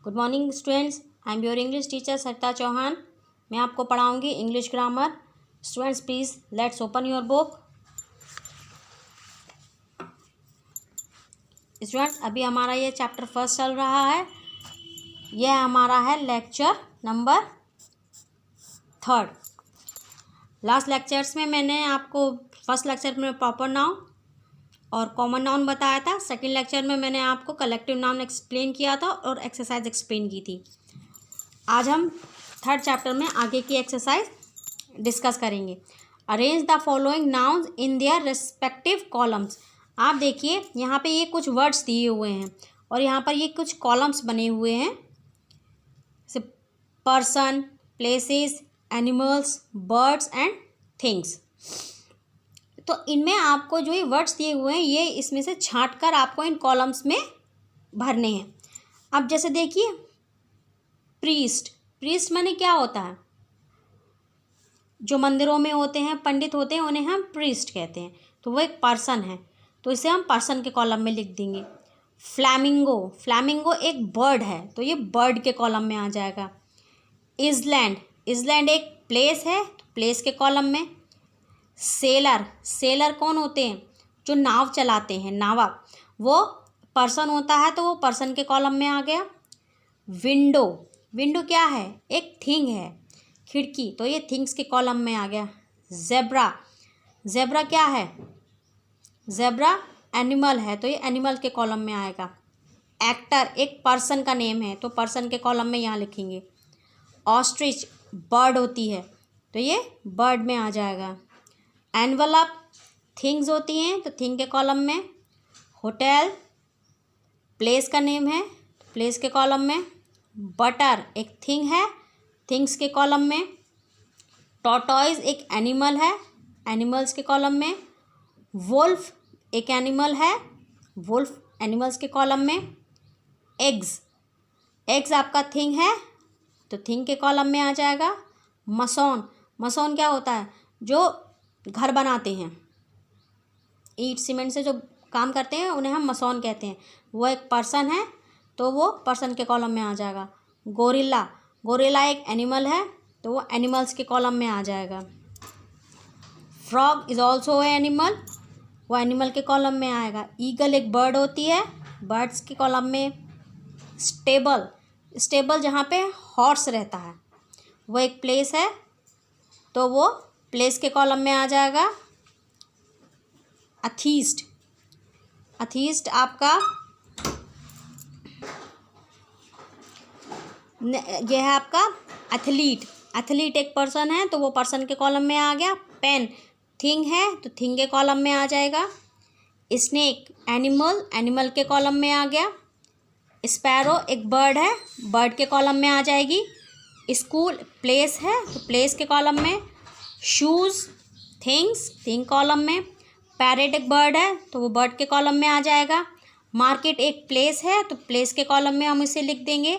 Good morning students, I am your English teacher Sarita Chauhan. मैं आपको पढ़ाऊंगी English grammar. Students please let's open your book. Students अभी हमारा ये चैप्टर फर्स्ट चल रहा है। यह हमारा है लेक्चर नंबर 3। लास्ट लेक्चर्स में मैंने आपको फर्स्ट लेक्चर में प्रॉपर नाउन और कॉमन नाउन बताया था। सेकंड लेक्चर में मैंने आपको कलेक्टिव नाउन एक्सप्लेन किया था और एक्सरसाइज एक्सप्लेन की थी। आज हम थर्ड चैप्टर में आगे की एक्सरसाइज डिस्कस करेंगे। Arrange the following nouns in their respective columns. आप देखिए यहाँ पे ये कुछ वर्ड्स दिए हुए हैं और यहाँ पर ये कुछ कॉलम्स बने हुए हैं, जैसे person, places, animals, birds and things. तो इनमें आपको जो ये वर्ड्स दिए हुए हैं ये इसमें से छांट कर आपको इन कॉलम्स में भरने हैं। अब जैसे देखिए प्रीस्ट माने क्या होता है? जो मंदिरों में होते हैं, पंडित होते हैं, उन्हें हम प्रीस्ट कहते हैं। तो वो एक पर्सन है, तो इसे हम पर्सन के कॉलम में लिख देंगे। फ्लैमिंगो एक बर्ड है, तो ये बर्ड के कॉलम में आ जाएगा। इजलैंड एक प्लेस है, तो प्लेस के कॉलम में। सेलर कौन होते हैं? जो नाव चलाते हैं, नावा। वो पर्सन होता है, तो वो पर्सन के कॉलम में आ गया। विंडो क्या है? एक थिंग है, खिड़की, तो ये थिंग्स के कॉलम में आ गया। जेब्रा क्या है? जेब्रा एनिमल है, तो ये एनिमल के कॉलम में आएगा। एक्टर एक पर्सन का नेम है, तो पर्सन के कॉलम में यहाँ लिखेंगे। ऑस्ट्रिच बर्ड होती है, तो ये बर्ड में आ जाएगा। एनवलप थिंग्स होती हैं, तो थिंग के कॉलम में। होटल प्लेस का नेम है, प्लेस के कॉलम में। बटर एक थिंग है, थिंग्स के कॉलम में। टॉर्टोइज एक एनिमल है, एनिमल्स के कॉलम में। वुल्फ एक एनिमल है, वुल्फ एनिमल्स के कॉलम में। एग्स आपका थिंग है, तो थिंग के कॉलम में आ जाएगा। मसोन क्या होता है? जो घर बनाते हैं, ईंट सीमेंट से जो काम करते हैं उन्हें हम मसोन कहते हैं। वो एक पर्सन है, तो वो पर्सन के कॉलम में आ जाएगा। गोरिल्ला एक एनिमल है, तो वो एनिमल्स के कॉलम में आ जाएगा। फ्रॉग इज़ ऑल्सो एनिमल, वो एनिमल के कॉलम में आएगा। ईगल एक बर्ड होती है, बर्ड्स के कॉलम में। स्टेबल जहाँ पे हॉर्स रहता है, वो एक प्लेस है, तो वो प्लेस के कॉलम में आ जाएगा। अथीस्ट आपका यह है आपका एथलीट एक पर्सन है, तो वो पर्सन के कॉलम में आ गया। पेन थिंग है, तो थिंग के कॉलम में आ जाएगा। स्नेक एनिमल के कॉलम में आ गया। स्पैरो एक बर्ड है, बर्ड के कॉलम में आ जाएगी। स्कूल प्लेस है, तो प्लेस के कॉलम में। शूज़ थिंग कॉलम में। पैरेट एक बर्ड है, तो वो बर्ड के कॉलम में आ जाएगा। मार्केट एक प्लेस है, तो प्लेस के कॉलम में हम इसे लिख देंगे।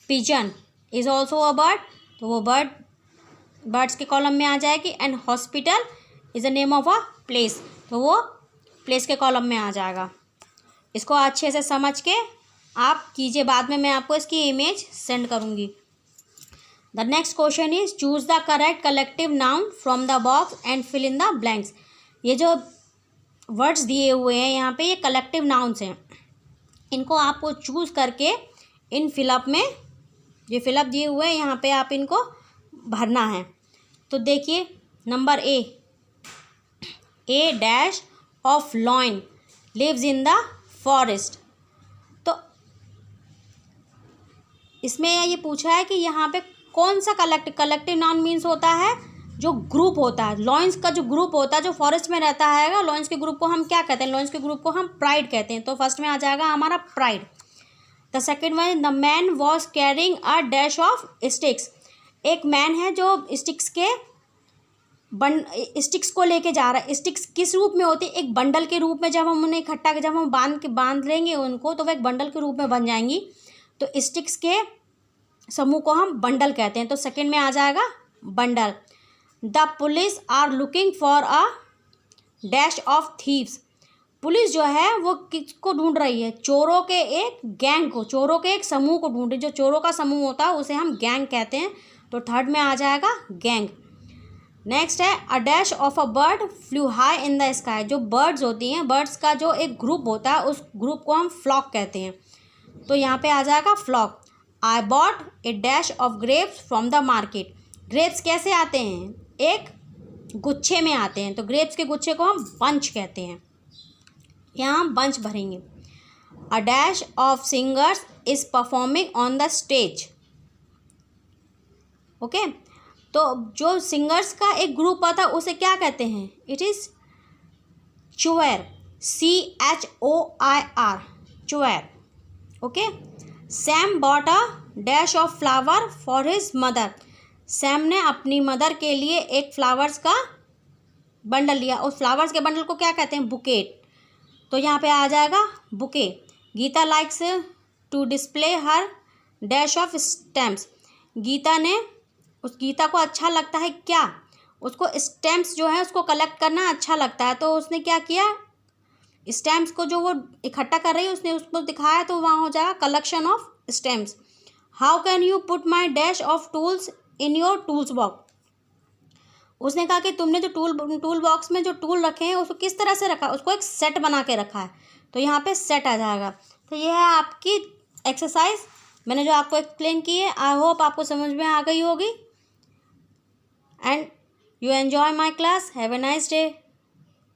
Pigeon is also a bird, तो वो बर्ड्स के कॉलम में आ जाएगी। And hospital is the name of a place, तो वो प्लेस के कॉलम में आ जाएगा। इसको अच्छे से समझ के आप कीजिए, बाद में मैं आपको इसकी इमेज सेंड करूँगी। The next question is choose the correct collective noun from the box and fill in the blanks. ये जो वर्ड्स दिए हुए हैं यहाँ पे, ये कलेक्टिव नाउन्स हैं। इनको आपको चूज करके इन फिलअप में, ये फिलअप दिए हुए हैं यहाँ पे, आप इनको भरना है। तो देखिए number a dash of lion lives in the forest. तो इसमें ये पूछा है कि यहाँ पे कौन सा कलेक्टिव नाउन मीन्स होता है? जो ग्रुप होता है, लॉयंस का जो ग्रुप होता है, जो फॉरेस्ट में रहता है, लॉयंस के ग्रुप को हम क्या कहते हैं? लॉयंस के ग्रुप को हम प्राइड कहते हैं। तो फर्स्ट में आ जाएगा हमारा pride. The second one, the man was carrying a dash of sticks. एक मैन है जो स्टिक्स को लेके जा रहा है। स्टिक्स किस रूप में होती है? एक बंडल के रूप में। जब हम उन्हें इकट्ठा, जब हम बांध लेंगे उनको, तो वह एक बंडल के रूप में बन जाएंगी। तो स्टिक्स के समूह को हम बंडल कहते हैं। तो सेकंड में आ जाएगा bundle. The police are looking for a dash of thieves. Police जो है वो किसको ढूंढ रही है? चोरों के एक गैंग को, चोरों के एक समूह को ढूंढ रही। जो चोरों का समूह होता है उसे हम गैंग कहते हैं, तो थर्ड में आ जाएगा गैंग। नेक्स्ट है अ dash of a bird flu high in the sky. जो बर्ड्स होती हैं, बर्ड्स का जो एक ग्रुप होता है उस ग्रुप को हम फ्लॉक कहते हैं, तो यहाँ पे आ जाएगा flock. I bought a dash of grapes from the market. Grapes कैसे आते हैं? एक गुच्छे में आते हैं, तो ग्रेप्स के गुच्छे को हम बंच कहते हैं, यहाँ हम बंच भरेंगे। अ dash of singers is performing on the stage. Okay, तो जो सिंगर्स का एक ग्रुप आता है उसे क्या कहते हैं? It is choir, CHOIR, choir. Okay, Sam bought a dash of flower for his mother. Sam ने अपनी मदर के लिए एक फ्लावर्स का बंडल लिया। उस फ्लावर्स के बंडल को क्या कहते हैं? बुकेट, तो यहाँ पे आ जाएगा bouquet. Geeta likes to display her dash of stamps. Geeta ने, उस गीता को अच्छा लगता है क्या? उसको स्टैम्प्स जो है उसको कलेक्ट करना अच्छा लगता है, तो उसने क्या किया? स्टैम्प्स को जो वो इकट्ठा कर रही है उसने उसको दिखाया, तो वहाँ हो जाएगा collection of stamps. How can you put my dash of tools in your tools box. उसने कहा कि तुमने जो टूल बॉक्स में जो टूल रखे हैं उसको किस तरह से रखा? उसको एक सेट बना के रखा है, तो यहाँ पे सेट आ जाएगा। तो ये है आपकी एक्सरसाइज, मैंने जो आपको एक्सप्लेन की है। आई होप आपको समझ में आ गई होगी। And you enjoy my class. Have a nice day.